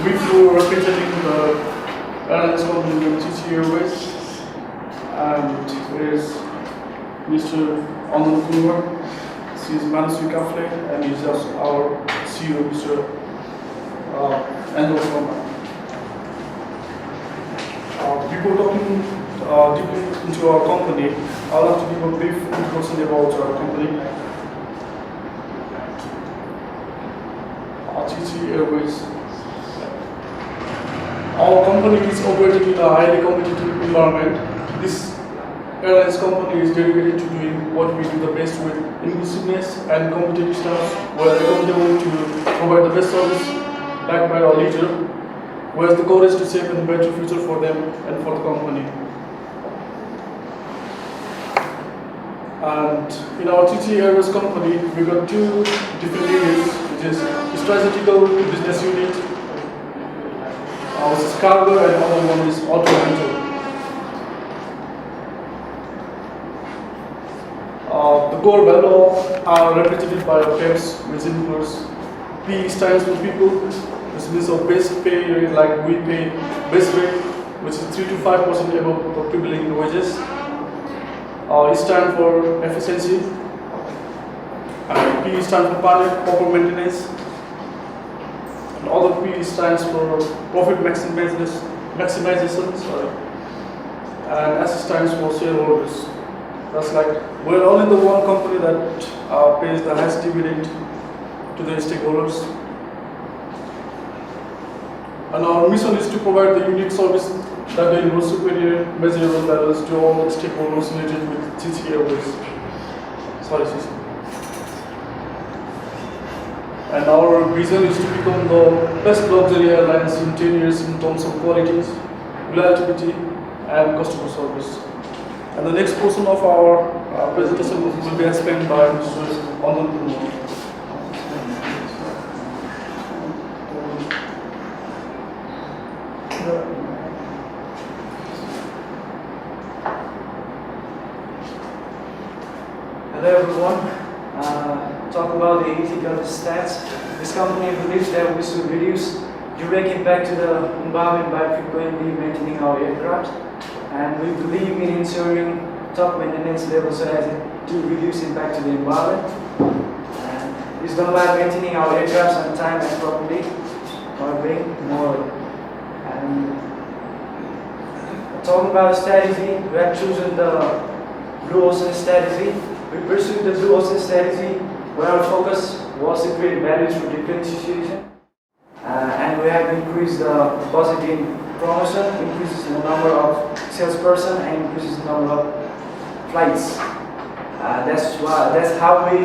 we flew representing the airlines company of TT Airways, and here is Mr. Anand Kumar. He is Manasvi Kafle, and he is also our CEO, Mr. Andrew Kumar. Before talking deeply into our company, I would like to give a brief introduction about our company. TT Airways. Our company is operating in a highly competitive environment. This airlines company is dedicated to doing what we do the best with inclusiveness and competitive staff. We are accountable to provide the best service backed by our leader, who has the courage to shape a better future for them and for the company. And in our TT Airways company, we got two different units, which is strategical business unit, which is cargo, and other one is auto rental. The core value are represented by PEPs, which includes P stands for people, which means of base pay rate, like we pay base rate, which is 3 to 5% above the prevailing wages. E stand for efficiency, and P stands for proper maintenance, and other P stands for profit maximization, and S stands for shareholders. That's like we're only the one company that pays the highest dividend to the stakeholders. And our mission is to provide the unique service that delivers superior measurable values to all the stakeholders related with TT Airways. Sorry, Cici. And our vision is to become the best luxury airlines in 10 years in terms of quality, reliability, and customer service. And the next portion of our presentation will be explained by Mr. Anand Kumar. Hello everyone. Talk about the ethical stats. This company believes that we should reduce direct impact to the environment by frequently maintaining our aircraft, and we believe in ensuring top maintenance levels so as to reduce impact to the environment. And it's done by maintaining our aircraft on time and properly, or being more. And talking about strategy, we have chosen the Blue Ocean strategy. We pursued the Blue Ocean strategy where our focus was to create value through differentiation, and we have increased the budget in promotion, increases in the number of salesperson, and increases the number of flights. That's how we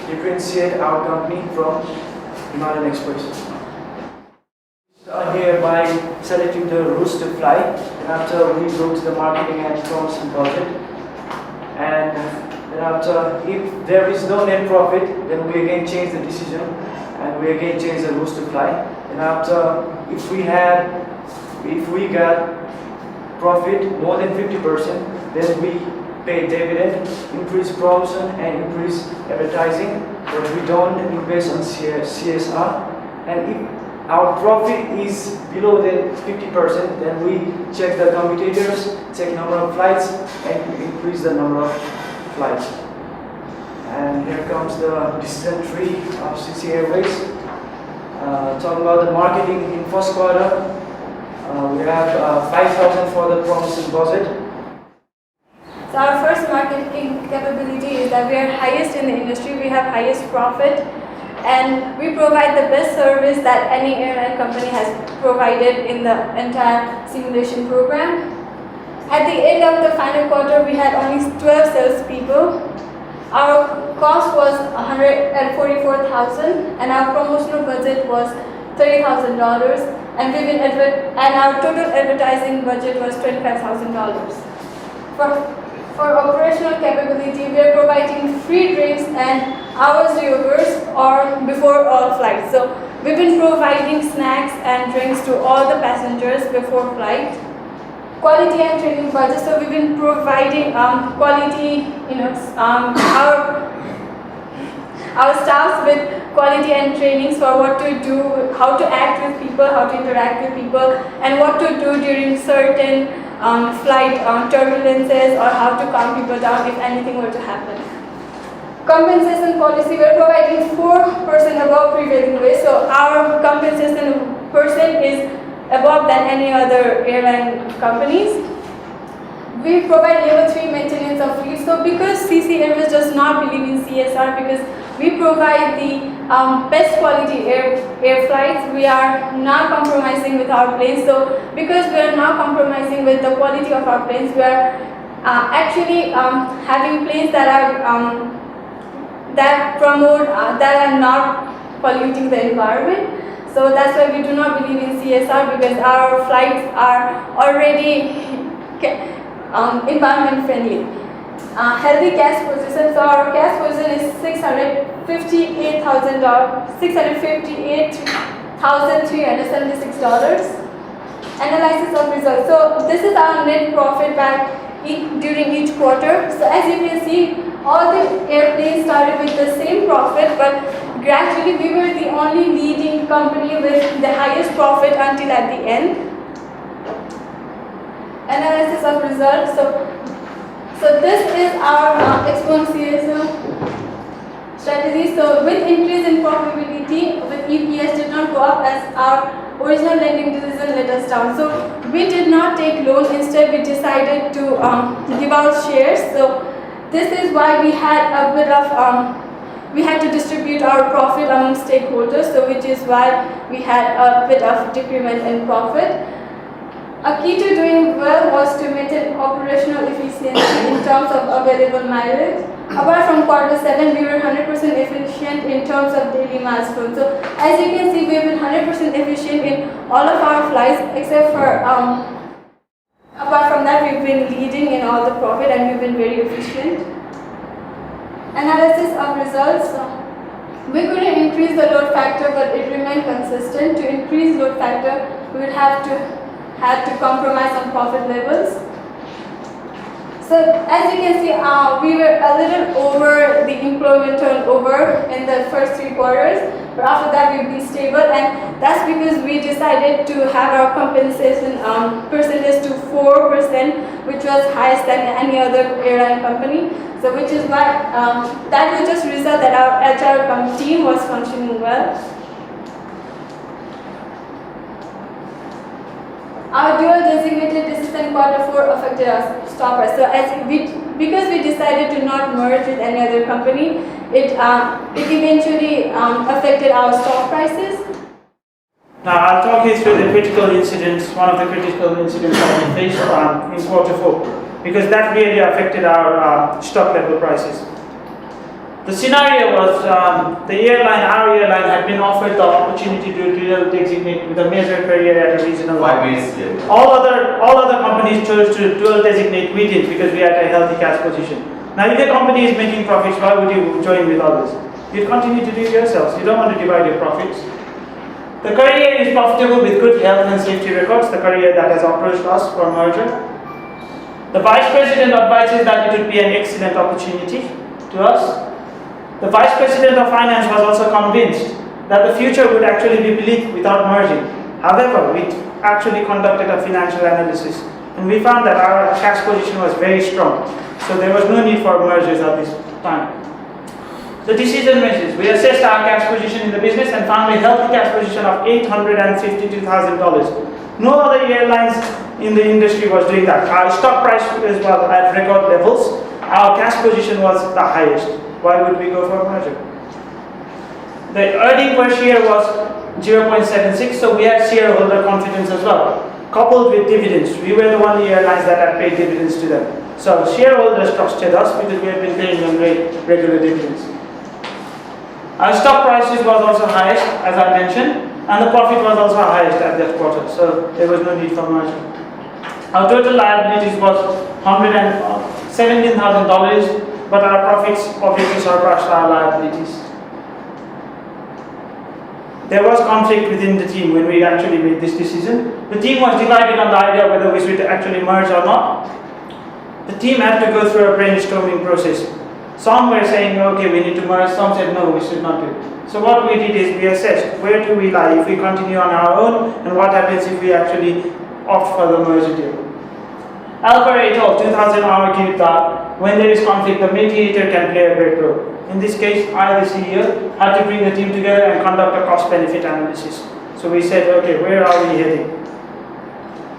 differentiate our company from Himalayan Express. Start here by selecting the routes to fly, and after we go to the marketing and promotion budget, and after, if there is no net profit, then we again change the decision and we again change the routes to fly. And after, if we got profit more than 50%, then we pay dividend, increase promotion, and increase advertising. But we don't invest on CSR. And if our profit is below than 50%, then we check the competitors, check number of flights, and increase the number of flights. And here comes the decision tree of TT Airways. Talking about the marketing in first quarter, we have 5,000 for the promotion budget. So our first marketing capability is that we are highest in the industry, we have highest profit, and we provide the best service that any airline company has provided in the entire simulation program. At the end of the final quarter, we had only 12 salespeople. Our cost was $144,000, and our promotional budget was $30,000, and our total advertising budget was $25,000. For operational capability, we are providing free drinks and hours reovers or before all flights. So we've been providing snacks and drinks to all the passengers before flight. Quality and training budget. So we've been providing quality, our staffs with quality and trainings for what to do, how to act with people, how to interact with people, and what to do during certain flight turbulences, or how to calm people down if anything were to happen. Compensation policy, we are providing 4% above prevailing wage, so our compensation percent is above than any other airline companies. We provide level 3 maintenance of fleet. So because CC Airways does not believe in CSR, because we provide the best quality air flights, we are not compromising with our planes. So because we are not compromising with the quality of our planes, we are actually having planes that are that promote that are not polluting the environment. So that's why we do not believe in CSR, because our flights are already environment friendly. Healthy cash position. So our cash position is $658,376. Analysis of results. So this is our net profit back during each quarter. So as you can see, all the airplanes started with the same profit, but gradually we were the only leading company with the highest profit until at the end. Analysis of results. So this is our exponential strategy. So with increase in profitability, with EPS did not go up as our original lending decision let us down. So we did not take loan. Instead, we decided to give out shares. So this is why we had a bit of we had to distribute our profit among stakeholders. So which is why we had a bit of decrement in profit. A key to doing well was to maintain operational efficiency in terms of available mileage. Apart from quarter 7, we were 100% efficient in terms of daily milestones. So as you can see, we've been 100% efficient in all of our flights, except for apart from that, we've been leading in all the profit and we've been very efficient. Analysis of results. We couldn't increase the load factor, but it remained consistent. To increase load factor, we would have to compromise on profit levels. So as you can see, we were a little over the employment turnover in the first 3 quarters, but after that we'll be stable, and that's because we decided to have our compensation percentage to 4%, which was highest than any other airline company. So which is why that will just result that our HR team was functioning well. Our dual designated decision quarter 4 affected our stock price. So because we decided to not merge with any other company, it eventually affected our stock prices. Now I'll talk you through the critical incidents, one of the critical incidents that we faced in quarter 4, because that really affected our stock level prices. The scenario was our airline had been offered the opportunity to dual designate with a major carrier at a regional level. All other companies chose to dual designate. We did, because we had a healthy cash position. Now if your company is making profits, why would you join with others? You continue to do it yourselves. You don't want to divide your profits. The carrier is profitable with good health and safety records, the carrier that has approached us for merger. The Vice President advises that it would be an excellent opportunity to us. The Vice President of Finance was also convinced that the future would actually be bleak without merging. However, we actually conducted a financial analysis and we found that our cash position was very strong. So there was no need for mergers at this time. The decision measures. We assessed our cash position in the business and found a healthy cash position of $852,000. No other airlines in the industry was doing that. Our stock price was at record levels. Our cash position was the highest. Why would we go for a merger? The earning per share was 0.76, so we had shareholder confidence as well. Coupled with dividends, we were the only airlines that had paid dividends to them. So shareholders trusted us because we had been paying them regular dividends. Our stock prices was also highest, as I mentioned, and the profit was also highest at that quarter, so there was no need for merger. Our total liabilities was $117,000, but our profits obviously surpassed our liabilities. There was conflict within the team when we actually made this decision. The team was divided on the idea whether we should actually merge or not. The team had to go through a brainstorming process. Some were saying, okay, we need to merge. Some said, no, we should not do it. So what we did is we assessed where do we lie if we continue on our own, and what happens if we actually opt for the merger deal. Alper et al. 2000 argued that when there is conflict, the mediator can play a great role. In this case, I, the CEO, had to bring the team together and conduct a cost-benefit analysis. So we said, okay, where are we heading?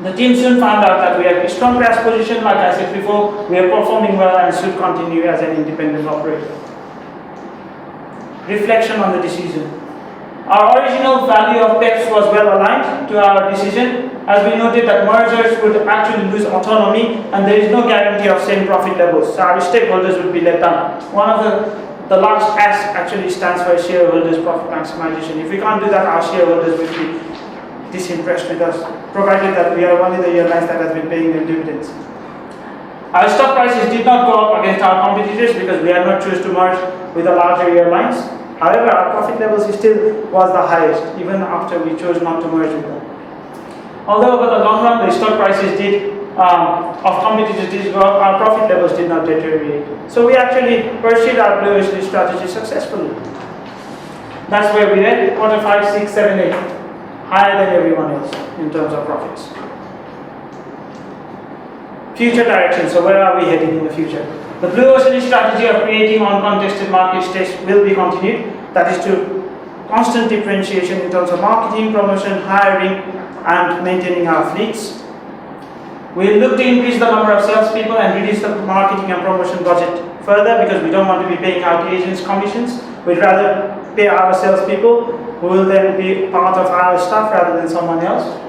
The team soon found out that we have a strong cash position, like I said before, we are performing well and should continue as an independent operator. Reflection on the decision. Our original value of PEPs was well aligned to our decision, as we noted that mergers would actually lose autonomy and there is no guarantee of same profit levels, so our stakeholders would be let down. One of the last S actually stands for shareholders profit maximization. If we can't do that, our shareholders will be disimpressed with us, provided that we are one of the airlines that has been paying them dividends. Our stock prices did not go up against our competitors because we had not chosen to merge with the larger airlines. However, our profit levels still was the highest, even after we chose not to merge with them. Although over the long run, the stock prices of competitors did go up, our profit levels did not deteriorate. So we actually pursued our blue ocean strategy successfully. That's where we went, quarter 5, 6, 7, 8, higher than everyone else in terms of profits. Future direction, so where are we heading in the future? The blue ocean strategy of creating uncontested market space will be continued. That is to constant differentiation in terms of marketing, promotion, hiring, and maintaining our fleets. We look to increase the number of salespeople and reduce the marketing and promotion budget further because we don't want to be paying out agents' commissions. We'd rather pay our salespeople who will then be part of our staff rather than someone else.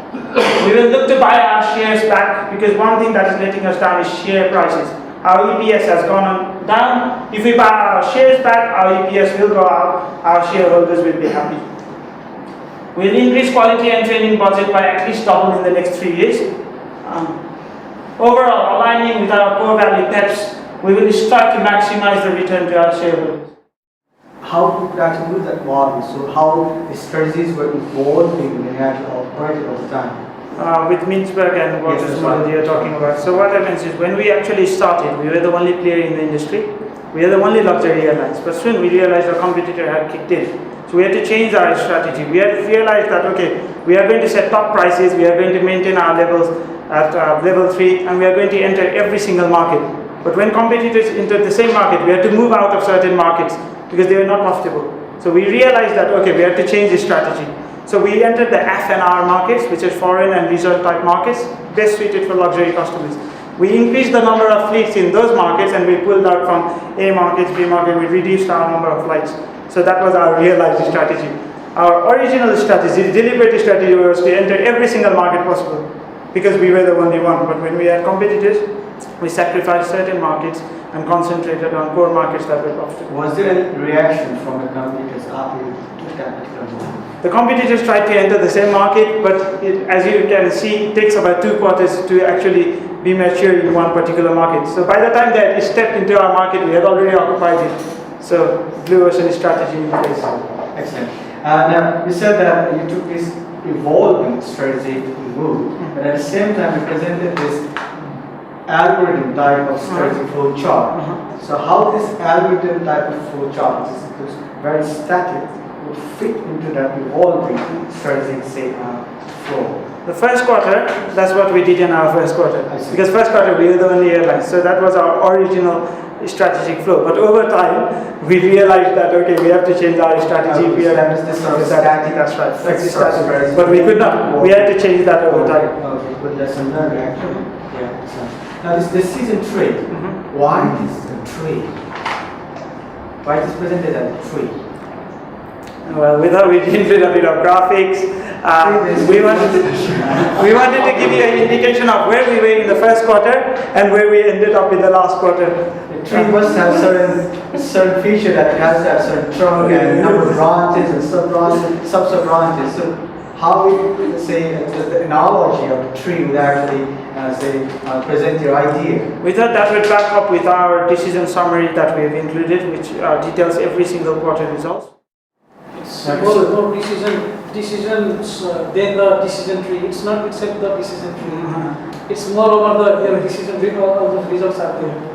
We will look to buy our shares back because one thing that is letting us down is share prices. Our EPS has gone down. If we buy our shares back, our EPS will go up. Our shareholders will be happy. We'll increase quality and training budget by at least double in the next 3 years. Overall, aligning with our core value PEPs, we will strive to maximize the return to our shareholders. How to actually do that model? So how the strategies were evolving when you had to operate all the time? With Mintzberg and what Yes, is model you're talking about. So what happens is when we actually started, we were the only player in the industry. We are the only luxury airlines. But soon we realized our competitor had kicked in. So we had to change our strategy. We had to realize that, okay, we are going to set top prices, we are going to maintain our levels at level 3, and we are going to enter every single market. But when competitors entered the same market, we had to move out of certain markets because they were not profitable. So we realized that, okay, we have to change the strategy. So we entered the F&R markets, which is foreign and resort type markets, best suited for luxury customers. We increased the number of fleets in those markets and we pulled out from A markets, B market, we reduced our number of flights. So that was our realized strategy. Our original strategy, deliberate strategy, was to enter every single market possible because we were the only one. But when we had competitors, we sacrificed certain markets and concentrated on core markets that were profitable. Was there any reaction from the competitors after you took that particular move? The competitors tried to enter the same market, but as you can see, it takes about 2 quarters to actually be mature in one particular market. So by the time that it stepped into our market, we had already occupied it. So blue ocean strategy in place. Excellent. Now you said that you took this evolving strategy move, but at the same time you presented this algorithm type of strategy flow chart. So how this algorithm type of flow chart, which is very static, would fit into that evolving strategy, say, flow? The first quarter, that's what we did in our first quarter. Because first quarter we were the only airline, so that was our original strategic flow. But over time, we realized that okay, we have to change our strategy. We have this sort of static. That's right. Fixed strategy. But we could not. We had to change that over time. Okay, good lesson learned actually. Yeah. So, now this decision tree. Why this tree? Why is this presented as a tree? Well, we thought we'd include a bit of graphics. We wanted to give you an indication of where we were in the first quarter and where we ended up in the last quarter. The tree must have certain feature that it has to have certain trunk and number of branches and sub-branches, sub-branches. So how we say the analogy of the tree would actually present your idea? We thought that would back up with our decision summary that we have included, which details every single quarter results. It's more decisions than the decision tree. It's not itself the decision tree. It's more over the decision tree, all the results are there.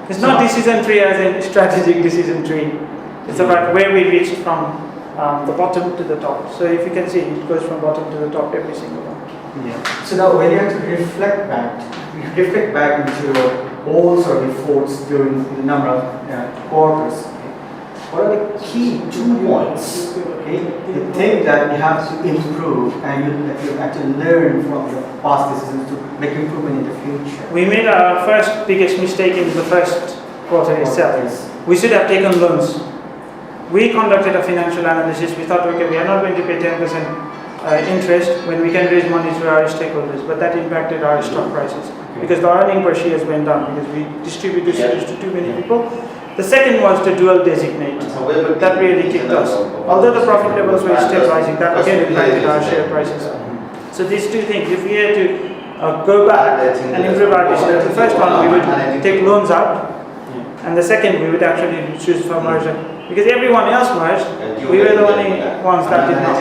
It's not decision tree as in strategic decision tree. It's about where we reached from the bottom to the top. So if you can see, it goes from bottom to the top every single one. Yeah. So now when you have to reflect back into all sort of efforts during the number of quarters, what are the key 2 points, okay, the thing that you have to improve and you actually learn from your past decisions to make improvement in the future? We made our first biggest mistake in the first quarter itself. We should have taken loans. We conducted a financial analysis. We thought, okay, we are not going to pay 10% interest when we can raise money to our stakeholders, but that impacted our stock prices because the earning per shares went down because we distributed shares to too many people. The second was to dual designate. That really kicked us. Although the profit levels were stabilizing, that again impacted our share prices. So these 2 things, if we had to go back and improve our business, the first one we would take loans out, and the second we would actually choose for merger. Because everyone else merged, we were the only ones that did not.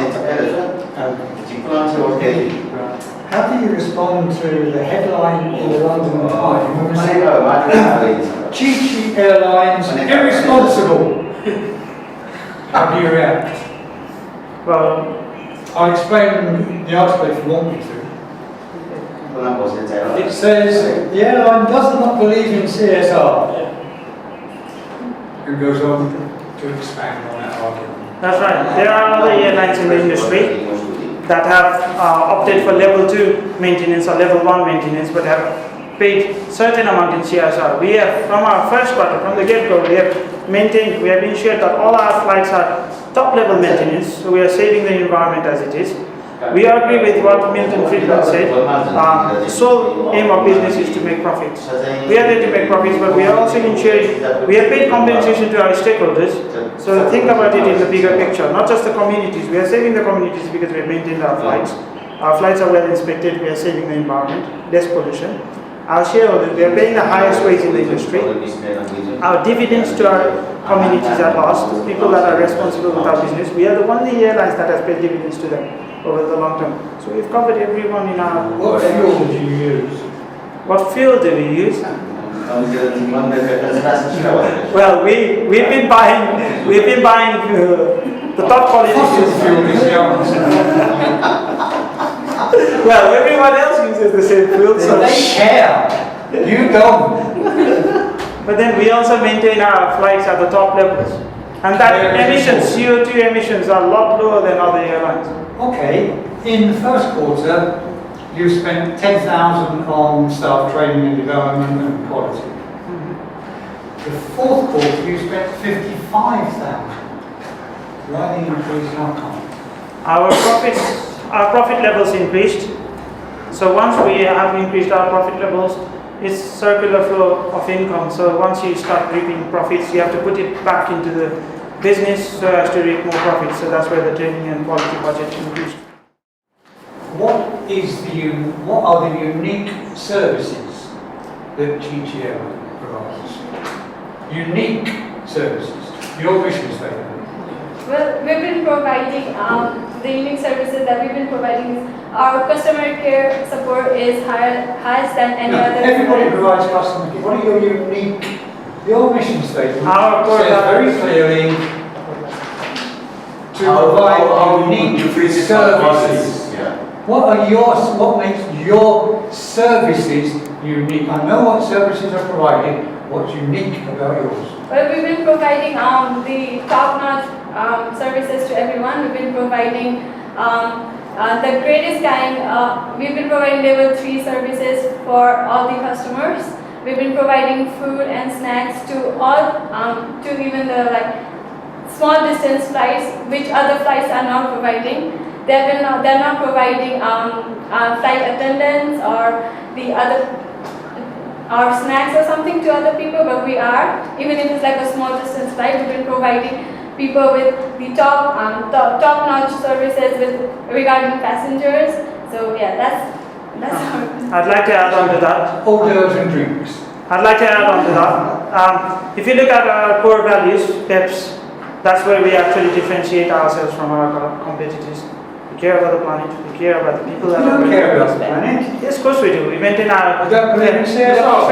How do you respond to the headline in the London Times? Cheap Airlines irresponsible. How do you react? Well, I'll explain the article if you want me to. It says the airline does not believe in CSR. Who goes on to expand on that argument? that's right. There are other airlines in the industry that have opted for level 2 maintenance or level 1 maintenance, but have paid certain amount in CSR. We have, from our first quarter, from the get-go, we have ensured that all our flights are top-level maintenance, so we are saving the environment as it is. We agree with what Milton Friedman said. The sole aim of business is to make profits. We are there to make profits, but we are also ensuring we have paid compensation to our stakeholders. So think about it in the bigger picture, not just the communities. We are saving the communities because we have maintained our flights. Our flights are well inspected. We are saving the environment, less pollution. Our shareholders, we are paying the highest wage in the industry. Our dividends to our communities are lost. People that are responsible with our business. We are the only airlines that has paid dividends to them over the long term. So we've covered everyone in our... What fuel do you use? What fuel do we use? Well, we've been buying the top quality Fuel is the answer. Well, everyone else uses the same fuel, so They care. You don't. but then we also maintain our flights at the top levels, and that emissions, CO2 emissions, are a lot lower than other airlines. Okay, in the first quarter, you spent 10,000 on staff training and development and quality. The fourth quarter, you spent 55,000. Why the increase in outcome? Our profit levels increased. So once we have increased our profit levels, it's circular flow of income. So once you start reaping profits, you have to put it back into the business so as to reap more profits. So that's where the training and quality budget increased. What are the unique services that GTL provides? Unique services. Your mission statement. Well, we've been providing the unique services that we've been providing. Our customer care support is highest than any other. Everybody provides customer care. What are your mission statement? Our core says very clearly to provide unique services. What makes your services unique? I know what services are provided. What's unique about yours? Well, we've been providing the top-notch services to everyone. We've been providing the greatest kind. We've been providing level 3 services for all the customers. We've been providing food and snacks to all, to even the small distance flights, which other flights are not providing. They're not providing flight attendants or the other or snacks or something to other people, but we are, even if it's like a small distance flight, we've been providing people with the top-notch services regarding passengers. So yeah, that's our... I'd like to add on to that. Hors and drinks. I'd like to add on to that. If you look at our core values, PEPs, that's where we actually differentiate ourselves from our competitors. We care about the planet. We care about the people We that don't are care about the planet. Yes, of course we do. We maintain our. You don't believe in CSR.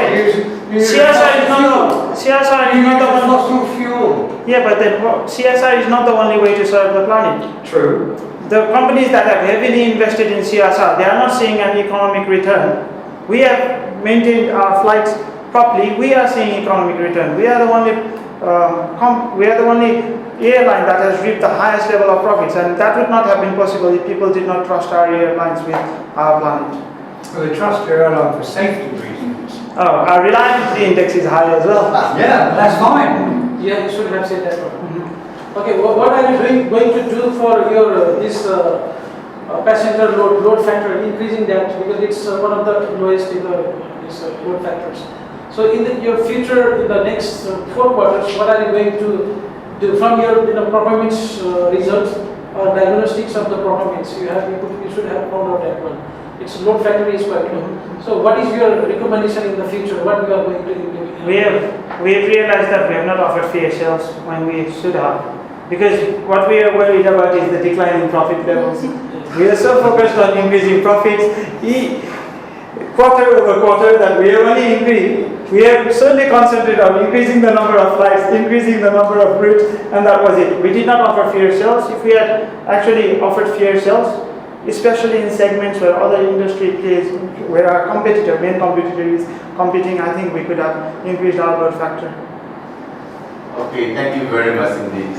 CSR is not the one. Fossil fuel. Yeah, but then CSR is not the only way to serve the planet. True. The companies that have heavily invested in CSR, they are not seeing an economic return. We have maintained our flights properly. We are seeing economic return. We are the only airline that has reaped the highest level of profits, and that would not have been possible if people did not trust our airlines with our planet. Well, they trust your airline for safety reasons. Oh, our reliability index is high as well. Yeah, that's fine. Yeah, you should have said that one. Okay, what are you going to do for your this passenger load factor, increasing that, because it's one of the lowest in the load factors. So in your future, in the next 4 quarters, what are you going to do from your performance results or diagnostics of the performance? You should have found out that one. Its load factor is quite low. So what is your recommendation in the future? What you are going to do? We have realized that we have not offered fair sales when we should have, because what we are worried about is the decline in profit levels. We are so focused on increasing profits quarter over quarter that we are only increasing. We have solely concentrated on increasing the number of flights, increasing the number of routes, and that was it. We did not offer fair sales. If we had actually offered fair sales, especially in segments where other industry plays, where our main competitor is competing, I think we could have increased our load factor. Okay, thank you very much indeed.